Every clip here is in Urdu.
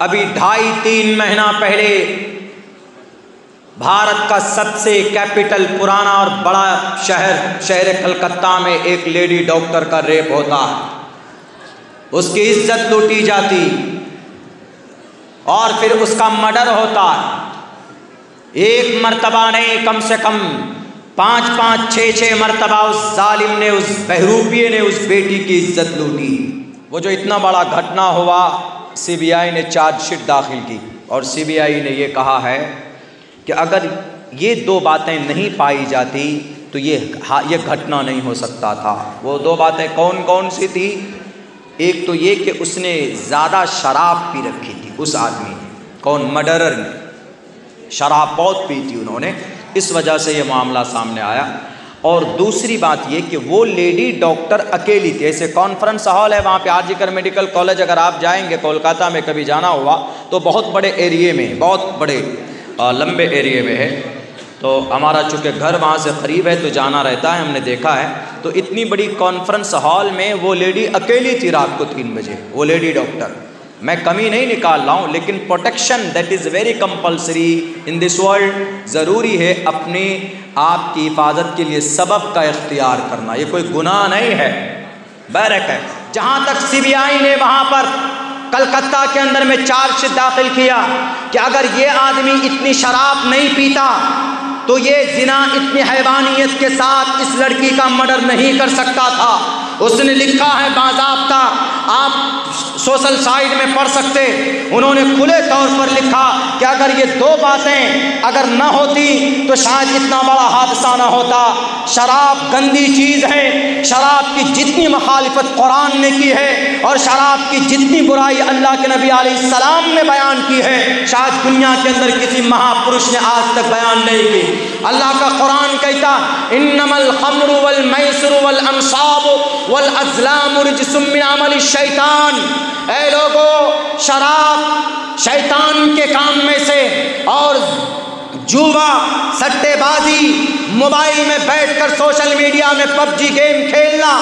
ابھی 2.5-3 مہینہ پہلے بھارت کا سب سے کیپٹل پرانا اور بڑا شہر کلکتہ میں ایک لیڈی ڈاکٹر کا ریپ ہوتا ہے، اس کی عزت لوٹی جاتی اور پھر اس کا مرڈر ہوتا ہے۔ ایک مرتبہ نہیں، کم سے کم 5-5 6-6 مرتبہ اس ظالم نے، اس بہروپیے نے اس بیٹی کی عزت لوٹی۔ وہ جو اتنا بڑا گھٹنا ہوا، سی بی آئی نے چارج شیٹ داخل کی اور سی بی آئی نے یہ کہا ہے کہ اگر یہ 2 باتیں نہیں پائی جاتی تو یہ گھٹنا نہیں ہو سکتا تھا۔ وہ 2 باتیں کون کون سی تھی؟ ایک تو یہ کہ اس نے زیادہ شراب پی رکھی تھی، اس آدمی نے، کون؟ مرڈرر نے شراب بہت پی تھی انہوں نے، اس وجہ سے یہ معاملہ سامنے آیا۔ اور دوسری بات یہ کہ وہ لیڈی ڈاکٹر اکیلی تھی۔ ایسے کانفرنس ہال ہے وہاں پہ، آر جی کر میڈیکل کالج، اگر آپ جائیں گے کولکاتہ میں کبھی جانا ہوا تو بہت بڑے ایریے میں، بہت بڑے لمبے ایریے میں ہے، تو ہمارا چونکہ گھر وہاں سے قریب ہے تو جانا رہتا ہے، ہم نے دیکھا ہے۔ تو اتنی بڑی کانفرنس ہال میں وہ لیڈی اکیلی تھی رات کو 3 بجے، وہ لیڈی ڈاکٹر۔ میں کمی نہیں نکال رہا ہوں، لیکن protection that is very compulsory in this world, ضروری ہے اپنے آپ کی حفاظت کے لیے سبب کا اختیار کرنا، یہ کوئی گناہ نہیں ہے، بیرک ہے۔ جہاں تک سی بی آئی نے وہاں پر کلکتہ کے اندر میں چارج شیٹ داخل کیا کہ اگر یہ آدمی اتنی شراب نہیں پیتا تو یہ زنا اتنی حیوانیت کے ساتھ اس لڑکی کا مرڈر نہیں کر سکتا تھا۔ اس نے لکھا ہے باضابطہ، آپ سوشل سائٹ میں پڑھ سکتے، انہوں نے کھلے طور پر لکھا کہ اگر یہ 2 باتیں اگر نہ ہوتی تو شاید اتنا بڑا حادثہ نہ ہوتا۔ شراب گندی چیز ہے، شراب کی جتنی مخالفت قرآن نے کی ہے اور شراب کی جتنی برائی اللہ کے نبی علیہ السلام نے بیان کی ہے، شاید دنیا کے اندر کسی مہاپرش نے آج تک بیان نہیں کی۔ اللہ کا قرآن کہتا انما الخمر والمیسر والانصاب والازلام رجس من عمل الشیطان، اے لوگو شراب شیطان کے کام میں سے، اور جوا، سٹے بازی، موبائل میں بیٹھ کر سوشل میڈیا میں پب جی گیم کھیلنا،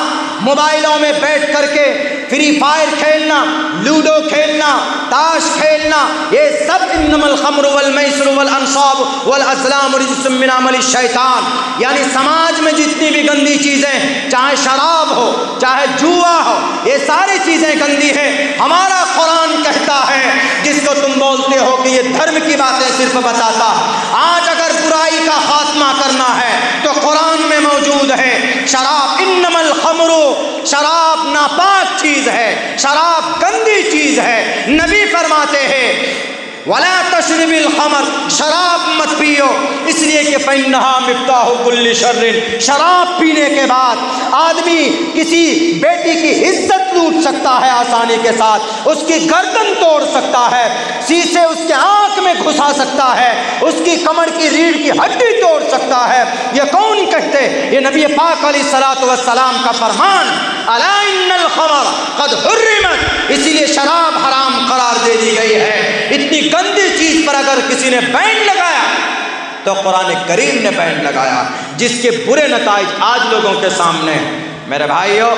موبائلوں میں بیٹھ کر کے فری فائر کھیلنا، لوڈو کھیلنا، تاش کھیلنا، یہ سب انما الخمر والمیسر والانصاب والازلام رجس من عمل الشیطان، یعنی سماج میں جتنی بھی گندی چیزیں، چاہے شراب ہو چاہے جوا ہو، یہ ساری چیزیں گندی ہیں۔ ہمارا قرآن کہتا ہے، جس کو تم بولتے ہو کہ یہ دھرم کی باتیں صرف بتاتا، آج اگر برائی کا خاتمہ کرنا ہے تو قرآن میں موجود ہے۔ شراب انما الخمر، شراب ناپاک چیز ہے، شراب گندی چیز ہے۔ نبی فرماتے ہیں وَلَا تَشْرِبِ الْخَمْرَ، شراب مت پیو، اس لیے کہ فَإِنَّهَا مِفْتَاحُ كُلِّ شَرٍ، شراب پینے کے بعد آدمی کسی بیٹی کی عزت لوٹ سکتا ہے آسانی کے ساتھ، اس کی گردن توڑ سکتا ہے، شیشے اس کے آنکھ میں گھسا سکتا ہے، اس کی کمر کی ریڑھ کی ہڈی توڑ سکتا ہے۔ یہ کون کہتے؟ یہ نبی پاک علیہ الصلوۃ والسلام کا فرمان، الا ان الخمر قد حرمت، اسی لیے شراب حرام قرار دے دی گئی ہے۔ اتنی گندی چیز پر اگر کسی نے بین لگایا تو قرآن کریم نے بین لگایا، جس کے برے نتائج آج لوگوں کے سامنے۔ میرے بھائیو،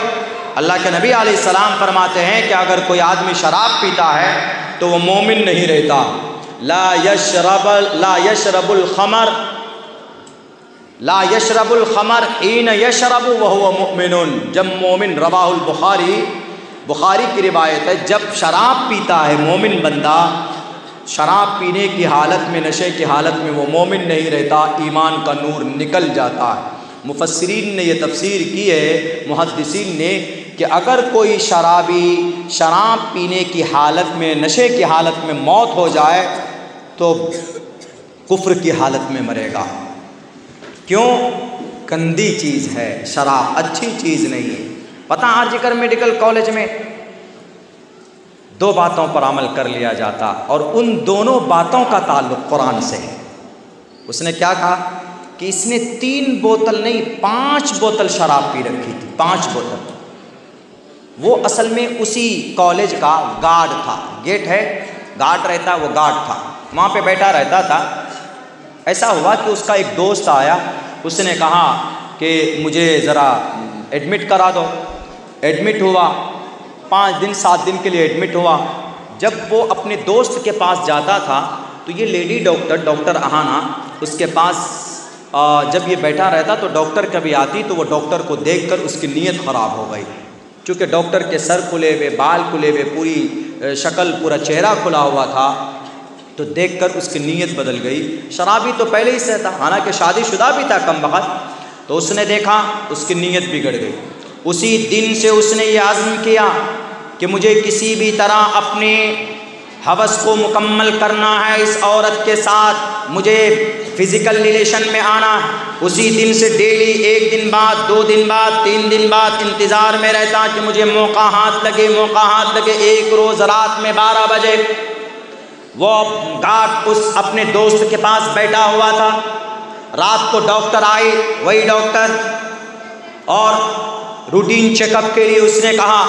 اللہ کے نبی علیہ السلام فرماتے ہیں کہ اگر کوئی آدمی شراب پیتا ہے تو وہ مومن نہیں رہتا۔ لا یشرب الخمر حین یشرب وہو مؤمن، جب مومن، رواہ البخاری، بخاری کی روایت ہے، جب شراب پیتا ہے مومن بندہ، شراب پینے کی حالت میں، نشے کی حالت میں وہ مومن نہیں رہتا، ایمان کا نور نکل جاتا ہے۔ مفسرین نے یہ تفسیر کی ہے، محدثین نے، کہ اگر کوئی شرابی شراب پینے کی حالت میں، نشے کی حالت میں موت ہو جائے تو کفر کی حالت میں مرے گا۔ کیوں؟ گندی چیز ہے شراب، اچھی چیز نہیں ہے۔ پتہ آر جی کر میڈیکل کالج میں 2 باتوں پر عمل کر لیا جاتا، اور ان دونوں باتوں کا تعلق قرآن سے ہے۔ اس نے کیا کہا کہ اس نے 3 بوتل نہیں 5 بوتل شراب پی رکھی تھی، 5 بوتل۔ وہ اصل میں اسی کالج کا گارڈ تھا، گیٹ ہے، گارڈ رہتا، وہ گارڈ تھا، وہاں پہ بیٹھا رہتا تھا۔ ایسا ہوا کہ اس کا ایک دوست آیا، اس نے کہا کہ مجھے ذرا ایڈمٹ کرا دو۔ ایڈمٹ ہوا، 5 دن 7 دن کے لیے ایڈمٹ ہوا۔ جب وہ اپنے دوست کے پاس جاتا تھا تو یہ لیڈی ڈاکٹر اہانا اس کے پاس جب یہ بیٹھا رہتا تو ڈاکٹر کبھی آتی تو وہ ڈاکٹر کو دیکھ کر اس کی نیت خراب ہو گئی، چونکہ ڈاکٹر کے سر کھلے ہوئے، بال کھلے ہوئے، پوری شکل، پورا چہرہ کھلا ہوا تھا، تو دیکھ کر اس کی نیت بدل گئی۔ شرابی تو پہلے ہی سے تھا، حالانکہ شادی شدہ بھی تھا کم وقت، تو اس نے دیکھا اس کی نیت بگڑ گئی۔ اسی دن سے اس نے یہ عزم کیا کہ مجھے کسی بھی طرح اپنے ہوس کو مکمل کرنا ہے، اس عورت کے ساتھ مجھے فزیکل ریلیشن میں آنا ہے۔ اسی دن سے ڈیلی 1 دن بعد، 2 دن بعد، 3 دن بعد انتظار میں رہتا کہ مجھے موقع ہاتھ لگے۔ ایک روز رات میں 12 بجے وہ گارڈ اس اپنے دوست کے پاس بیٹھا ہوا تھا، رات کو ڈاکٹر آئی، وہی ڈاکٹر، اور روٹین چیک اپ کے لیے اس نے کہا،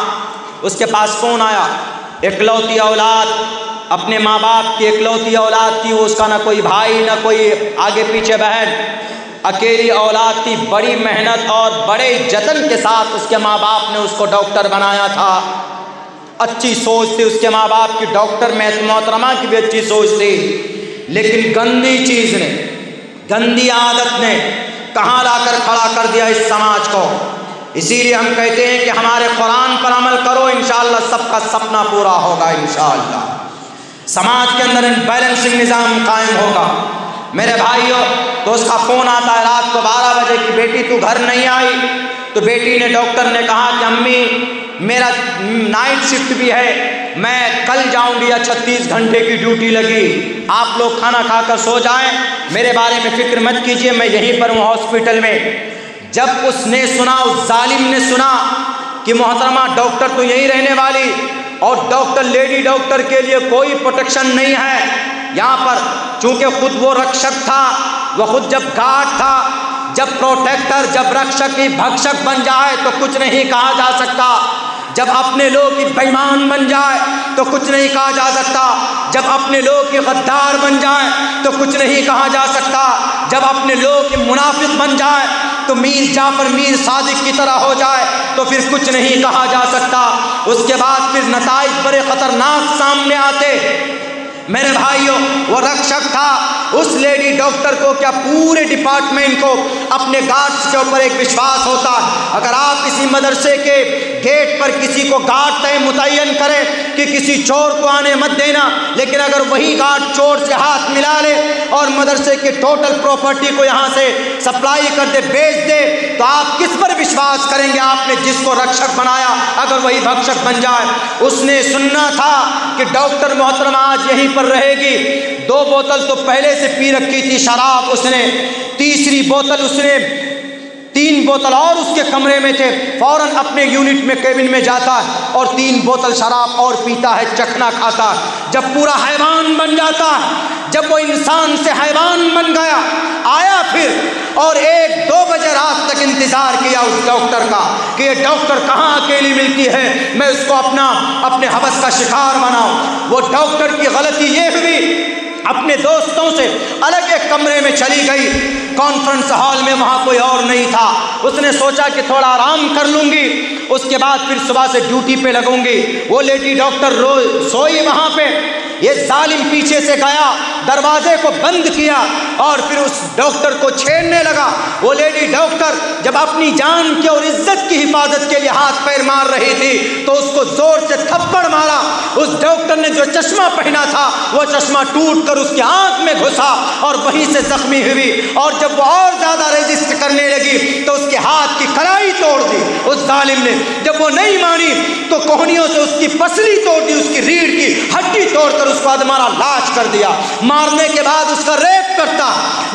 اس کے پاس فون آیا، اکلوتی اولاد، اپنے ماں باپ کی اکلوتی اولاد تھی، اس کا نہ کوئی بھائی نہ کوئی آگے پیچھے بہن، اکیلی اولاد تھی، بڑی محنت اور بڑے جتن کے ساتھ اس کے ماں باپ نے اس کو ڈاکٹر بنایا تھا۔ اچھی سوچ تھی اس کے ماں باپ کی، ڈاکٹر محترمہ کی بھی اچھی سوچ تھی، لیکن گندی چیز نے، گندی عادت نے کہاں لا کر کھڑا کر دیا اس سماج کو۔ اسی لیے ہم کہتے ہیں کہ ہمارے قرآن پر عمل کرو، انشاءاللہ سب کا سپنا پورا ہوگا، انشاءاللہ سماج کے اندر بیلنسنگ نظام قائم ہوگا۔ میرے بھائیوں، تو اس کا فون آتا ہے رات کو 12 بجے کہ بیٹی تو گھر نہیں آئی، تو بیٹی نے، ڈاکٹر نے کہا کہ امی میرا نائٹ شفٹ بھی ہے، میں کل جاؤں گی، یا 36 گھنٹے کی ڈیوٹی لگی، آپ لوگ کھانا کھا کر سو جائیں، میرے بارے میں فکر مت کیجئے، میں یہیں پر ہوں ہاسپٹل میں۔ جب اس نے سنا، اس ظالم نے سنا کہ محترمہ ڈاکٹر تو یہیں رہنے والی، اور ڈاکٹر، لیڈی ڈاکٹر کے لیے کوئی پروٹیکشن نہیں ہے یہاں پر، چونکہ خود وہ رکشک تھا، وہ خود جب گارڈ تھا، جب پروٹیکٹر، جب رکشک ہی بھکشک بن جائے تو کچھ نہیں کہا جا سکتا، جب اپنے لوگ کی بےایمان بن جائے تو کچھ نہیں کہا جا سکتا، جب اپنے لوگ کی غدار بن جائے تو کچھ نہیں کہا جا سکتا، جب اپنے لوگ کی منافق بن جائے تو میر جعفر میر صادق کی طرح ہو جائے تو پھر کچھ نہیں کہا جا سکتا۔ اس کے بعد پھر نتائج بڑے خطرناک سامنے آتے۔ میرے بھائیوں، وہ رکشک تھا، اس لیڈی ڈاکٹر کو کیا پورے ڈپارٹمنٹ کو اپنے گارڈز کے اوپر ایک وشواس ہوتا ہے۔ اگر آپ کسی مدرسے کے گیٹ پر کسی کو گارڈ متعین کریں کہ کسی چور کو آنے مت دینا، لیکن اگر وہی گارڈ چور سے ہاتھ ملا لے اور مدرسے کی ٹوٹل پراپرٹی کو یہاں سے سپلائی کر دے، بیچ دے، تو آپ کس پر وشواس کریں گے؟ آپ نے جس کو رکشک بنایا اگر وہی بھکشک بن جائے۔ اس نے سننا تھا کہ ڈاکٹر محترمہ آج یہیں پر رہے گی، 2 بوتل تو پہلے سے پی رکھی تھی شراب اس نے، تیسری بوتل اس نے، 3 بوتل اور اس کے کمرے میں تھے، فوراً اپنے یونٹ میں کیبن میں جاتا ہے اور 3 بوتل شراب اور پیتا ہے، چکھنا کھاتا ہے۔ جب پورا حیوان بن جاتا ہے، جب وہ انسان سے حیوان بن گیا، آیا پھر اور 1-2 بجے رات تک انتظار کیا اس ڈاکٹر کا کہ یہ ڈاکٹر کہاں اکیلی ملتی ہے، میں اس کو اپنے ہوس کا شکار بناؤں۔ وہ ڈاکٹر کی غلطی یہ ہوئی، اپنے دوستوں سے الگ ایک کمرے میں چلی گئی، کانفرنس ہال میں، وہاں کوئی اور نہیں تھا۔ اس نے سوچا کہ تھوڑا آرام کر لوں گی، اس کے بعد پھر صبح سے ڈیوٹی پہ لگوں گی۔ وہ لیڈی ڈاکٹر سوئی وہاں پہ، یہ ظالم پیچھے سے گیا، دروازے کو بند کیا اور پھر اس ڈاکٹر کو چھیڑنے لگا۔ وہ لیڈی ڈاکٹر جب اپنی جان کی اور عزت کی حفاظت کے لیے ہاتھ پیر مار رہی تھی تو اس کو زور سے تھپڑ مارا۔ اس ڈاکٹر نے جو چشمہ پہنا تھا وہ چشمہ ٹوٹ کر اس کی آنکھ میں گھسا اور وہیں سے زخمی ہوئی، اور جب وہ اور زیادہ ریزسٹ کرنے لگی تو اس کے ہاتھ کی کلائی توڑ دی اس ظالم نے۔ جب وہ نہیں مانی تو کوہنیوں سے اس کی پسلی توڑ دی، اس کی ریڑھ کی ہڈی توڑ کر اس کو ادمارا لاش کر دیا۔ مارنے کے بعد اس کا ریپ کرتا،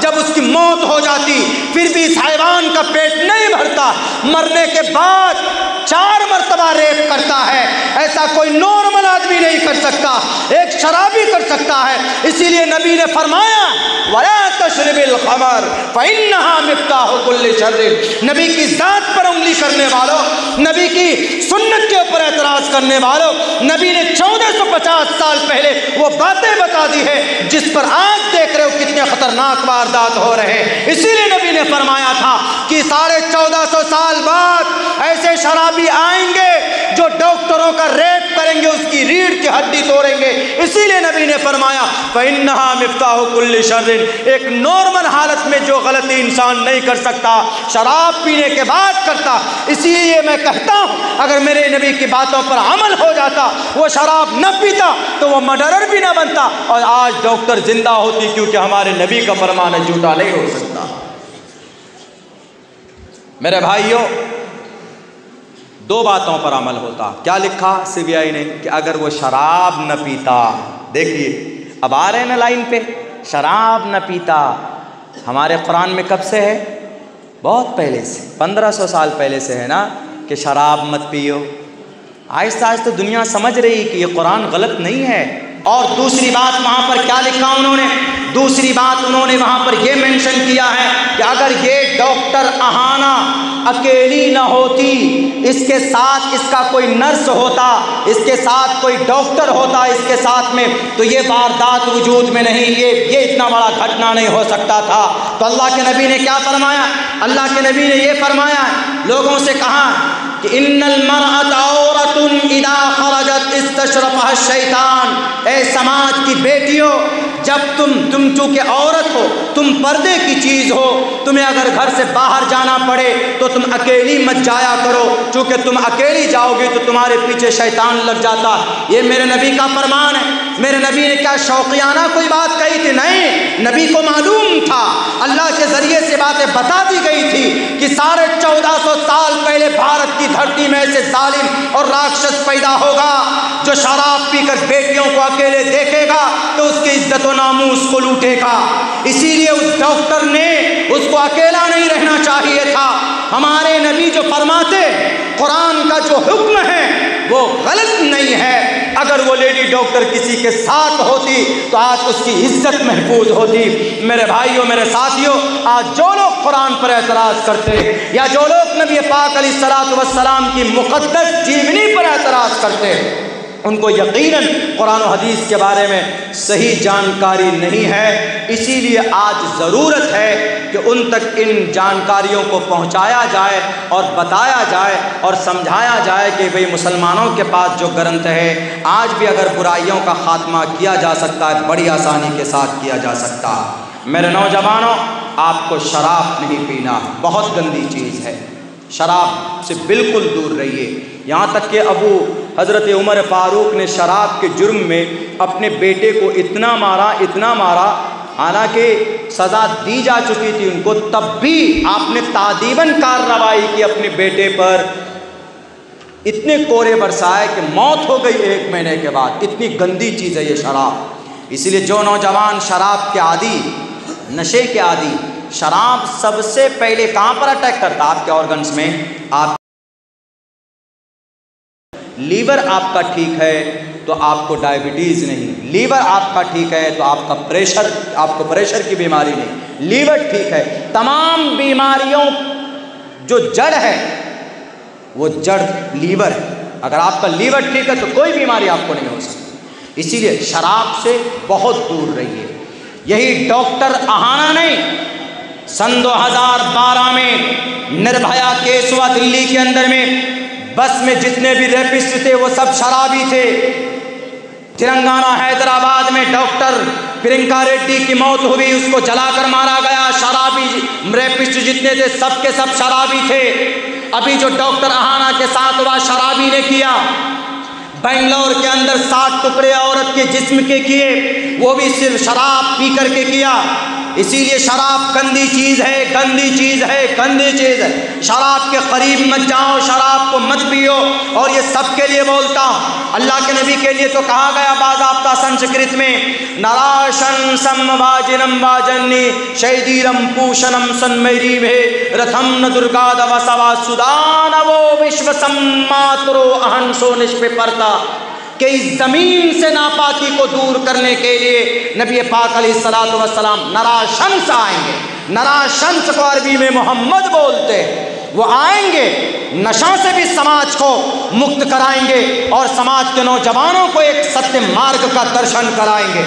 جب اس کی موت ہو جاتی پھر بھی اس حیوان کا پیٹ نہیں بھرتا، مرنے کے بعد 4 مرتبہ ریپ کرتا ہے۔ ایسا کوئی نارمل آدمی نہیں کر سکتا، ایک شرابی کر سکتا ہے۔ اسی لیے نبی نے فرمایا وَلَا تَشْرِبِ الْخَمْرَ فَإِنَّهَا مِفْتَاحُ كُلِّ شَرٍ۔ نبی کی ذات پر انگلی کرنے والوں، نبی کی سنت کے اوپر اعتراض کرنے والوں، نبی نے 1450 سال پہلے وہ باتیں بتا دی ہے جس پر آج دیکھ رہے ہو کتنے خطرناک واردات ہو رہے ہیں۔ اسی لیے نبی نے فرمایا تھا کہ 1450 سال بعد ایسے شرابی آئیں گے جو ڈاکٹروں کا ریپ کریں گے، اس کی ریڑھ کی ہڈی توڑیں گے۔ اسی لیے نبی نے فرمایا فَإِنَّهَا مِفْتَاحُ كُلِّ شَرٍ، ایک نارمل حالت میں جو غلطی انسان نہیں کر سکتا شراب پینے کے بعد کرتا۔ اسی لیے میں کہتا ہوں اگر میرے نبی کی باتوں پر عمل ہو جاتا، وہ شراب نہ پیتا تو وہ مرڈرر بھی نہ بنتا اور آج ڈاکٹر زندہ ہوتی، کیونکہ ہمارے نبی کا فرمان جھوٹا نہیں ہو سکتا۔ میرے بھائیوں، دو باتوں پر عمل ہوتا۔ کیا لکھا CBI نے کہ اگر وہ شراب نہ پیتا، دیکھیے اب آ رہے ہیں نا لائن پہ، شراب نہ پیتا۔ ہمارے قرآن میں کب سے ہے؟ بہت پہلے سے، 1500 سال پہلے سے ہے نا کہ شراب مت پیو۔ آہستہ آہستہ دنیا سمجھ رہی کہ یہ قرآن غلط نہیں ہے۔ اور دوسری بات وہاں پر کیا لکھا انہوں نے؟ دوسری بات انہوں نے وہاں پر یہ مینشن کیا ہے کہ اگر یہ ڈاکٹر اہانہ اکیلی نہ ہوتی، اس کے ساتھ اس کا کوئی نرس ہوتا، اس کے ساتھ کوئی ڈاکٹر ہوتا اس کے ساتھ میں، تو یہ واردات وجود میں نہیں، یہ اتنا بڑا گھٹنا نہیں ہو سکتا تھا۔ تو اللہ کے نبی نے کیا فرمایا؟ اللہ کے نبی نے یہ فرمایا، لوگوں سے کہا کہ ان المرأة عورة اذا خرجت استشرفها الشیطان۔ اے سماج کی بیٹیوں، جب تم چونکہ عورت ہو، تم پردے کی چیز ہو، تمہیں اگر گھر سے باہر جانا پڑے تو تم اکیلی مت جایا کرو، چونکہ تم اکیلی جاؤ گی تو تمہارے پیچھے شیطان لگ جاتا۔ یہ میرے نبی کا فرمان ہے۔ میرے نبی نے کیا شوقیانہ کوئی بات کہی تھی؟ نہیں، نبی کو معلوم تھا، اللہ کے ذریعے سے باتیں بتا دی گئی تھی کہ 1450 سال پہلے بھارت کی دھرتی میں ایسے ظالم اور راکشس پیدا ہوگا جو شراب پی کر بیٹیوں کو اکیلے دیکھے گا تو اس کی عزت و ناموس کو لوٹے گا۔ اسی لیے اس ڈاکٹر نے اس کو اکیلا نہیں رہنا چاہیے تھا۔ ہمارے نبی جو فرماتے، قرآن کا جو حکم ہے وہ غلط نہیں ہے۔ اگر وہ لیڈی ڈاکٹر کسی کے ساتھ ہوتی تو آج اس کی عزت محفوظ ہوتی۔ میرے بھائیوں، میرے ساتھیوں، آج جو لوگ قرآن پر اعتراض کرتے یا جو لوگ نبی پاک علیہ الصلوۃ والسلام کی مقدس جیونی پر اعتراض کرتے، ان کو یقیناً قرآن و حدیث کے بارے میں صحیح جانکاری نہیں ہے۔ اسی لیے آج ضرورت ہے کہ ان تک ان جانکاریوں کو پہنچایا جائے اور بتایا جائے اور سمجھایا جائے کہ بھئی مسلمانوں کے پاس جو گرنتھ ہے، آج بھی اگر برائیوں کا خاتمہ کیا جا سکتا ہے، بڑی آسانی کے ساتھ کیا جا سکتا۔ میرے نوجوانوں، آپ کو شراب نہیں پینا، بہت گندی چیز ہے۔ شراب سے بالکل دور رہیے۔ یہاں تک کہ حضرت عمر فاروق نے شراب کے جرم میں اپنے بیٹے کو اتنا مارا، حالانکہ سزا دی جا چکی تھی ان کو، تب بھی آپ نے تادیباً کارروائی کی اپنے بیٹے پر، اتنے کورے برسائے کہ موت ہو گئی 1 مہینے کے بعد۔ اتنی گندی چیز ہے یہ شراب۔ اسی لیے جو نوجوان شراب کے عادی، نشے کے عادی، شراب سب سے پہلے کہاں پر اٹیک کرتا؟ آپ کے آرگنز میں۔ آپ لیور آپ کا ٹھیک ہے تو آپ کو ڈائبٹیز نہیں، لیور آپ کا ٹھیک ہے تو آپ کو پریشر کی بیماری نہیں، لیور ٹھیک ہے۔ تمام بیماریوں جو جڑ ہے وہ جڑ لیور ہے۔ اگر آپ کا لیور ٹھیک ہے تو کوئی بیماری آپ کو نہیں ہو سکتی۔ اسی لیے شراب سے بہت دور رہیے۔ یہی ڈاکٹر اہانہ نہیں، سن 2012 میں نربھیا کیس ہوا دلی کے اندر میں، بس میں جتنے بھی ریپسٹ تھے وہ سب شرابی تھے۔ تلنگانہ حیدرآباد میں ڈاکٹر پرینکا ریڈی کی موت ہوئی، اس کو جلا کر مارا گیا۔ شرابی ریپسٹ جتنے تھے سب کے سب شرابی تھے۔ ابھی جو ڈاکٹر اہانہ کے ساتھ ہوا شرابی نے کیا۔ بنگلور کے اندر 60 ٹکڑے عورت کے جسم کے کیے، وہ بھی صرف شراب پی کر کے کیا۔ اسی لیے شراب گندی چیز ہے، گندی چیز ہے، گندی چیز ہے۔ شراب کے قریب مت جاؤ، شراب کو مت پیو۔ اور یہ سب کے لیے بولتا ہوں، اللہ کے نبی کے لیے تو کہا گیا باضابطہ سنسکرت میں، نراشن سم واجنم واجنی شیدیرم پوشنم سن میری میں رتھم ن درگا دو سوا سدان وہ وشو سماترو اہنسو نشپ پرتا، کہ اس زمین سے ناپاکی کو دور کرنے کے لیے نبی پاک علیہ الصلوۃ والسلام نراشنس آئیں گے۔ نراشنس کو عربی میں محمد بولتے ہیں۔ وہ آئیں گے، نشہ سے بھی سماج کو مکت کرائیں گے اور سماج کے نوجوانوں کو ایک ستیہ مارگ کا درشن کرائیں گے۔